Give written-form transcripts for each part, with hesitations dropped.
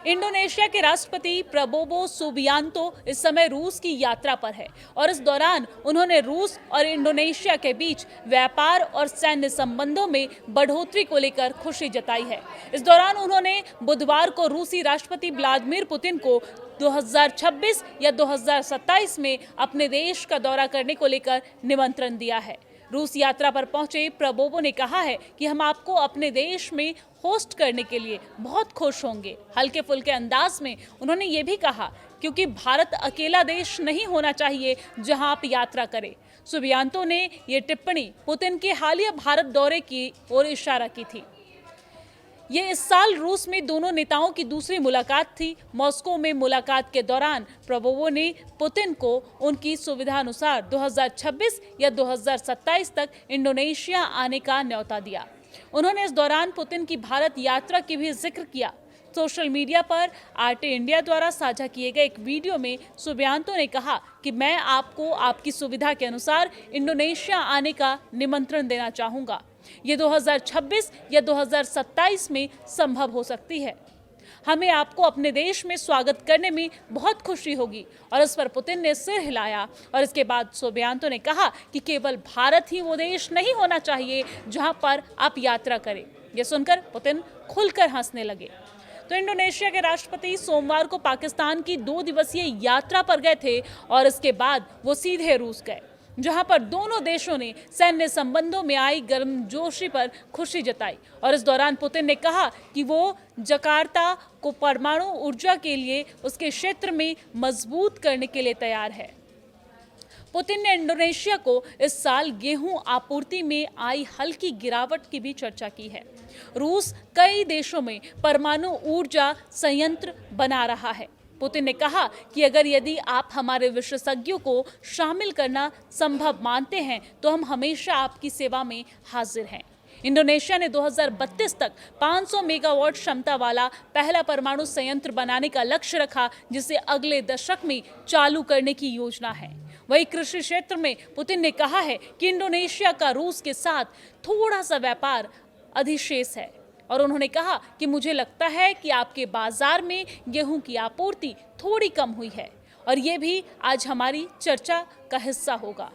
Indonesia के राष्ट्रपति Prabowo Subianto इस समय रूस की यात्रा पर है और इस दौरान उन्होंने रूस और इंडोनेशिया के बीच व्यापार और सैन्य संबंधों में बढ़ोतरी को लेकर खुशी जताई है। इस दौरान उन्होंने बुधवार को रूसी राष्ट्रपति व्लादिमीर पुतिन को 2026 या 2027 में अपने देश का दौरा करने को लेकर निमंत्रण दिया है। रूस यात्रा पर पहुंचे प्रबोवो ने कहा है कि हम आपको अपने देश में होस्ट करने के लिए बहुत खुश होंगे। हल्के फुल्के अंदाज में उन्होंने ये भी कहा क्योंकि भारत अकेला देश नहीं होना चाहिए जहां आप यात्रा करें। सुबियांतो ने ये टिप्पणी पुतिन के हालिया भारत दौरे की ओर इशारा की थी। ये इस साल रूस में दोनों नेताओं की दूसरी मुलाकात थी। मॉस्को में मुलाकात के दौरान प्रबोवो ने पुतिन को उनकी सुविधा अनुसार 2026 या 2027 तक इंडोनेशिया आने का न्योता दिया। उन्होंने इस दौरान पुतिन की भारत यात्रा की भी जिक्र किया। सोशल मीडिया पर आरटी इंडिया द्वारा साझा किए गए एक वीडियो में सुबियांतो ने कहा कि मैं आपको आपकी सुविधा के अनुसार इंडोनेशिया आने का निमंत्रण देना चाहूँगा। ये 2026 या 2027 में संभव हो सकती है। हमें आपको अपने देश में स्वागत करने में बहुत खुशी होगी। और इस पर पुतिन ने सिर हिलाया और इसके बाद सुबियांतो ने कहा कि केवल भारत ही वो देश नहीं होना चाहिए जहां पर आप यात्रा करें। यह सुनकर पुतिन खुलकर हंसने लगे। तो इंडोनेशिया के राष्ट्रपति सोमवार को पाकिस्तान की 2 दिवसीय यात्रा पर गए थे और इसके बाद वो सीधे रूस गए, जहां पर दोनों देशों ने सैन्य संबंधों में आई गर्मजोशी पर खुशी जताई। और इस दौरान पुतिन ने कहा कि वो जकार्ता को परमाणु ऊर्जा के लिए उसके क्षेत्र में मजबूत करने के लिए तैयार है। पुतिन ने इंडोनेशिया को इस साल गेहूं आपूर्ति में आई हल्की गिरावट की भी चर्चा की है। रूस कई देशों में परमाणु ऊर्जा संयंत्र बना रहा है। पुतिन ने कहा कि यदि आप हमारे विशेषज्ञों को शामिल करना संभव मानते हैं तो हम हमेशा आपकी सेवा में हाजिर हैं। इंडोनेशिया ने 2032 तक 500 मेगावाट क्षमता वाला पहला परमाणु संयंत्र बनाने का लक्ष्य रखा, जिसे अगले दशक में चालू करने की योजना है। वहीं कृषि क्षेत्र में पुतिन ने कहा है कि इंडोनेशिया का रूस के साथ थोड़ा सा व्यापार अधिशेष है और उन्होंने कहा कि मुझे लगता है कि आपके बाजार में गेहूं की आपूर्ति थोड़ी कम हुई है और ये भी आज हमारी चर्चा का हिस्सा होगा।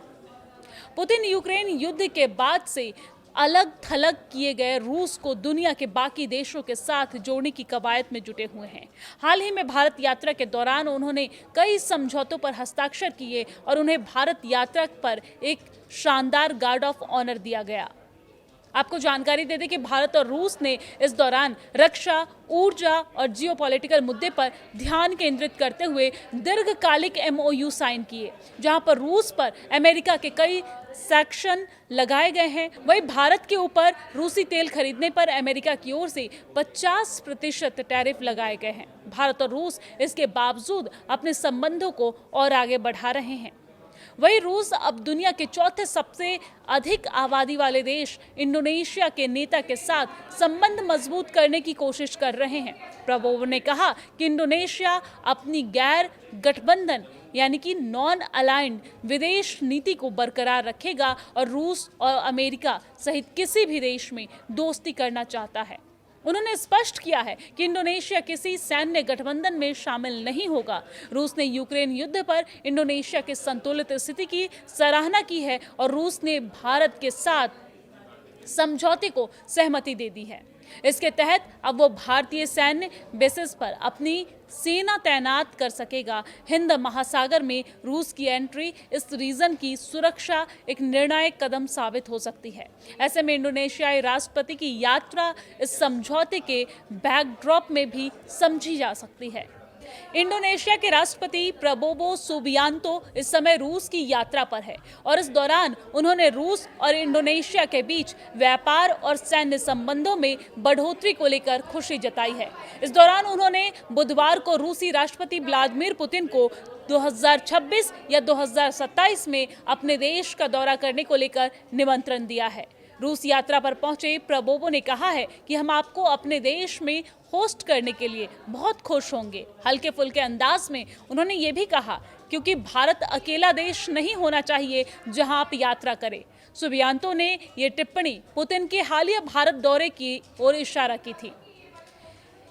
पुतिन यूक्रेन युद्ध के बाद से अलग थलग किए गए रूस को दुनिया के बाकी देशों के साथ जोड़ने की कवायद में जुटे हुए हैं। हाल ही में भारत यात्रा के दौरान उन्होंने कई समझौतों पर हस्ताक्षर किए और उन्हें भारत यात्रा पर एक शानदार गार्ड ऑफ ऑनर दिया गया। आपको जानकारी दे दें कि भारत और रूस ने इस दौरान रक्षा, ऊर्जा और जियोपॉलिटिकल मुद्दे पर ध्यान केंद्रित करते हुए दीर्घकालिक MOU साइन किए, जहां पर रूस पर अमेरिका के कई सैंक्शन लगाए गए हैं। वहीं भारत के ऊपर रूसी तेल खरीदने पर अमेरिका की ओर से 50% टैरिफ लगाए गए हैं। भारत और रूस इसके बावजूद अपने संबंधों को और आगे बढ़ा रहे हैं। वहीं रूस अब दुनिया के चौथे सबसे अधिक आबादी वाले देश इंडोनेशिया के नेता के साथ संबंध मजबूत करने की कोशिश कर रहे हैं। प्रबोवो ने कहा कि इंडोनेशिया अपनी गैर गठबंधन यानी कि नॉन अलाइंड विदेश नीति को बरकरार रखेगा और रूस और अमेरिका सहित किसी भी देश में दोस्ती करना चाहता है। उन्होंने स्पष्ट किया है कि इंडोनेशिया किसी सैन्य गठबंधन में शामिल नहीं होगा। रूस ने यूक्रेन युद्ध पर इंडोनेशिया की संतुलित स्थिति की सराहना की है और रूस ने भारत के साथ समझौते को सहमति दे दी है। इसके तहत अब वो भारतीय सैन्य बेसिस पर अपनी सेना तैनात कर सकेगा। हिंद महासागर में रूस की एंट्री इस रीजन की सुरक्षा एक निर्णायक कदम साबित हो सकती है। ऐसे में इंडोनेशियाई राष्ट्रपति की यात्रा इस समझौते के बैकड्रॉप में भी समझी जा सकती है। इंडोनेशिया के राष्ट्रपति प्रबोवो सुबियांतो इस समय रूस की यात्रा पर है और इस दौरान उन्होंने रूस और इंडोनेशिया के बीच व्यापार और सैन्य संबंधों में बढ़ोतरी को लेकर खुशी जताई है। इस दौरान उन्होंने बुधवार को रूसी राष्ट्रपति व्लादिमीर पुतिन को 2026 या 2027 में अपने देश का दौरा करने को लेकर निमंत्रण दिया है। रूस यात्रा पर पहुंचे प्रबोवो ने कहा है कि हम आपको अपने देश में होस्ट करने के लिए बहुत खुश होंगे। हल्के फुल्के अंदाज में उन्होंने ये भी कहा क्योंकि भारत अकेला देश नहीं होना चाहिए जहां आप यात्रा करें। सुबियांतो ने ये टिप्पणी पुतिन के हालिया भारत दौरे की ओर इशारा की थी।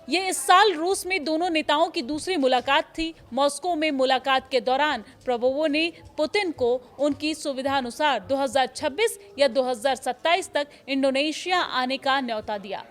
ये इस साल रूस में दोनों नेताओं की दूसरी मुलाकात थी। मॉस्को में मुलाकात के दौरान प्रबोवो ने पुतिन को उनकी सुविधानुसार 2026 या 2027 तक इंडोनेशिया आने का न्योता दिया।